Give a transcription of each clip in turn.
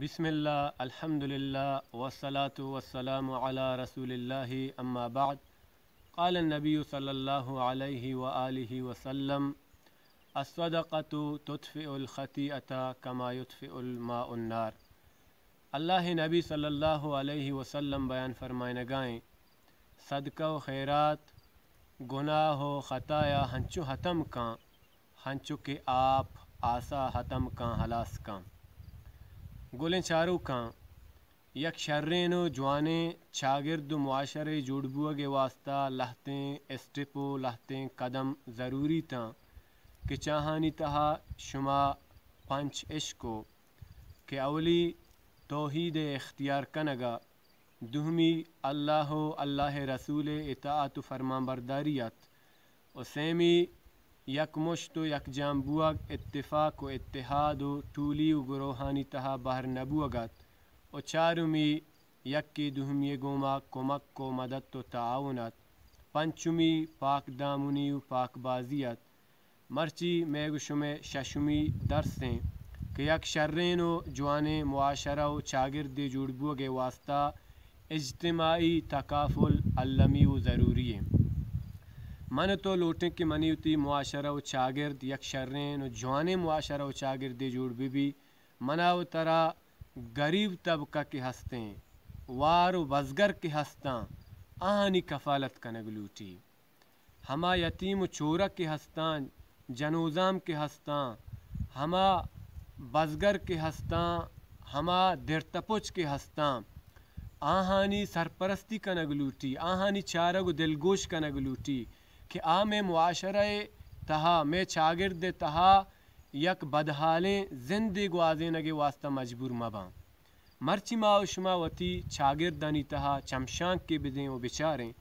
बिस्मिल्लाह अल्हम्दुलिल्लाह वस्सलातु वस्सलामु अला रसूलिल्लाहि अम्मा बाद क़ाल नबी सल्लल्लाहु अलैहि व आलिहि वसल्लम अस्सदक़तु तुत्फ़िउल ख़तीअता कमा युत्फ़िउल माउन नार। अल्लाह नबी सल्लल्लाहु अलैहि वसल्लम बयान फरमाए गाएँ सदका व खैरात गुनाह व ख़ताया हंचु हतम कां हंचु के आप आसा हतम कां हलास कां गुलें चारू कां यक शर्रेनो जवाने शागिर्द मुआशरे जुड़बुआ के वास्ता लहतें स्टिपो लहतें कदम ज़रूरी तां कि चाहानी तहा शुमा पंच इश्को के अवली तौहीद इख्तियार कनगा दुहमी अल्लाह रसूल इताअत फरमाबरदारियत और सेमी यकमुश्त यकजाम बुअग इत्तिफाक व इत्तिहाद व टूली व ग्रोहानी तहा बहर नबुअगत और चारुमी यक्की दुहमी गोमा कुमक को मदद व ताउनत पंचमी पाक दामुनी व पाक बाजियत मर्ची मेगुशुमे शशुमी दरसें कि यक शर्रेनो जवाने मुआशरा व शागिर्द जुड़बुआ के वास्ता इज्तिमाई तकाफुल अल्लमी व ज़रूरी है। मन तो लोटें कि मनीती मुआशरा व शागिर्द यक शर्रेन व जवाने मुआशरा व शागिर्द जुड़ भी मनाव तरा गरीब तबका के हस्तें वार व बज़गर के हस्तां आहानी कफ़ालत कनग लूटी हमा यतीम व चोरा के हस्तां जनोज़ाम के हस्तां हमा बज़गर के हस्तां हमा दिरतपुच के हस्तां आहानी सरपरस्ती कनग लूटी आहानी चारग दिलगोश कनग लूटी कि आ में मुआशरे तहा में शागिर्द तहा यक बदहालें जिंदगी गुआजेन के वास्ता मजबूर मबां मर्ची माउशमा वती शागिर्दानी तहा चमशांक के बिदें व बेचारें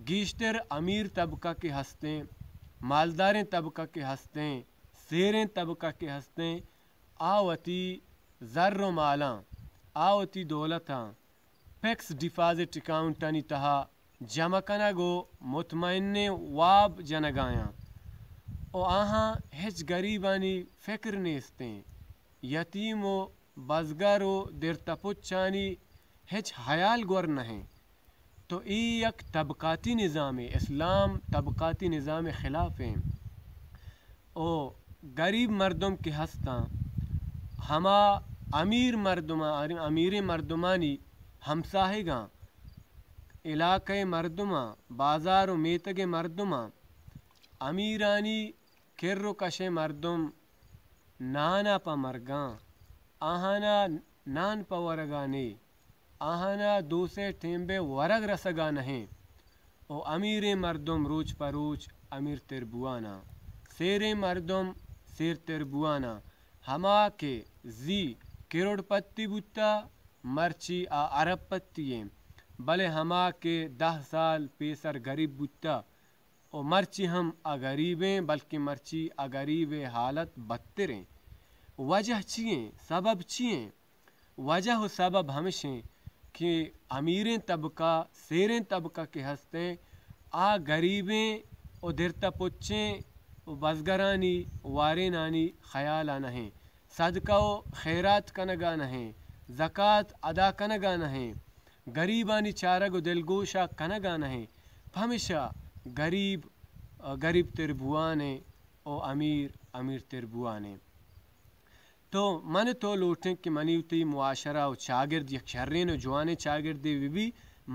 गीश्तर अमीर तबका के हस्तें मालदारें तबका के हस्तें शेरें तबका के हस्तें आवती ज़र्र मालां आवती दौलतां फिक्स डिपॉजिट अकाउंटानी तहा जमा कनगो मुतमइन्ने वाब जनगायां ओ आहा हिच गरीबानी फिक्र नेस्तें यतीम व बज़गर व दिरतपुच्चानी हिच हयाल गुर नहीं तो ई यक तबकाती निज़ाम इस्लाम तबकाती निज़ाम खिलाफ हैं ओ गरीब मर्दम के हस्तां हमा अमीर मर्दमानी हमसाहेगां इलाक़े मर्दमा बाज़ार व मेतगे मर्दमा अमीरानी किर्र कशे मर्दम नाना पा मरगां आहाना नान पा वरगाने आहाना दूसरे टेम्बे वरग रसगा नहीं ओ अमीर मर्दम रोज परोज अमीर तिरबुआना शेरे मर्दम शेर तिरबुआना हमा के जी करोड़पति बुता मर्ची आ अरबपत्तिये भले हमा के 10 साल पेसर गरीब बुता और मर्ची हम अगरीबें बल्कि मर्ची अगरीब हालत बदतरें वजह चिए सबब चिए वजह व सबब हमेशा कि अमीरें तबका शेरें तबका के हंसते आ गरीबें और दिरता पुच्चें और बज़गरानी वारे नानी ख्याल आना है सदका व खैरात कनगा नहीं ज़कात अदा कनगा नहीं गरीबानी चारग व दिलगोशा कनगा नहीं हमेशा गरीब तिरबुआने और अमीर तिरबुआने तो मन तो लोटें कि मनीवती मुआशरा व शागिर्द यक शर्रेन व जवाने शागिर्द भी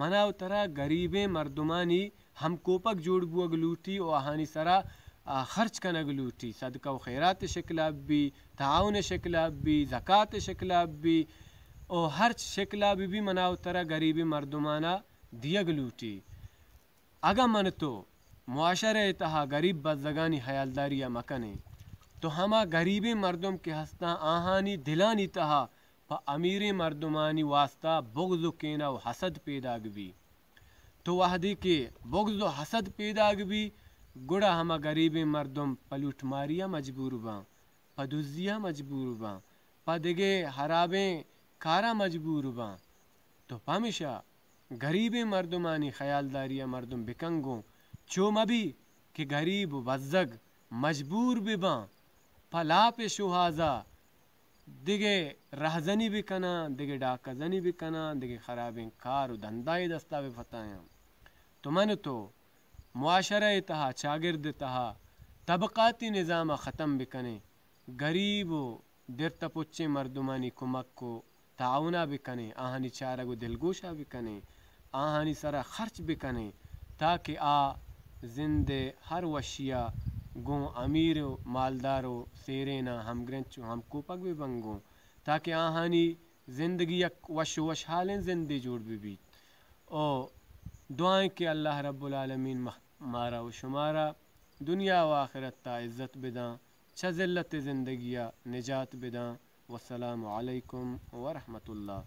मनाव तरा गरीबें मर्दमानी हम कोपक जोड़ बुअग लूटी और आहानी सरा खर्च कनग लूटी सदका व खैरात शिकलाब भी ताउन शिकलाब भी ज़कात शिकलाब भी और हर शिकलाब भी मनाव तरा गरीबी मर्दमाना दियग लूटी अगर मन तो मुआशरे तहा गरीब बज़गानी हयालदारिया मकने तो हमा गरीबे मर्दम के हस्ता आहानी दिलानी तहा प अमीर मर्दमानी वास्ता बुग़्ज़ केना व हसद पैदाग भी तो वहदी के बुग़्ज़ व हसद पैदाग भी गुड़ा हमा गरीबे मर्दम पलूट मारिया मजबूर बां पदुजिया मजबूर बां पदगे हराबें कारा मजबूर बां तो हमेशा गरीबे मर्दमानी ख्यालदारिया मर्दम बिकंगों चोमबी कि गरीब बज़ग मजबूर बिबां फला पे शुहाजा دیگه رهزنی بکنن، دیگه ڈاکزنی بکنن، دیگه خرابین کار و دندائی دستا بفتائیں. تو من تو معاشرہ تہا چاگرد تہا طبقاتی نظام ختم بکنے، غریب و درتا پچے مردمانی کمک کو تعاونہ بکنے، آہانی چارہ کو دلگوشہ بکنے، آہانی سرا خرچ بکنے، تاکہ زند ہر وشیا گوں امیر و مالدار و سیرینا ہم گرنچو ہم کوپک بھی بنگوں، تاکہ آہانی زندگی یک وش حالیں زندگی جوڑ بھی. او دعائیں کہ اللہ رب العالمین مارا و شمارا دنیا و آخرت تا عزت بداں، چھ ذلت زندگیہ نجات بداں. والسلام علیکم ورحمۃ اللہ.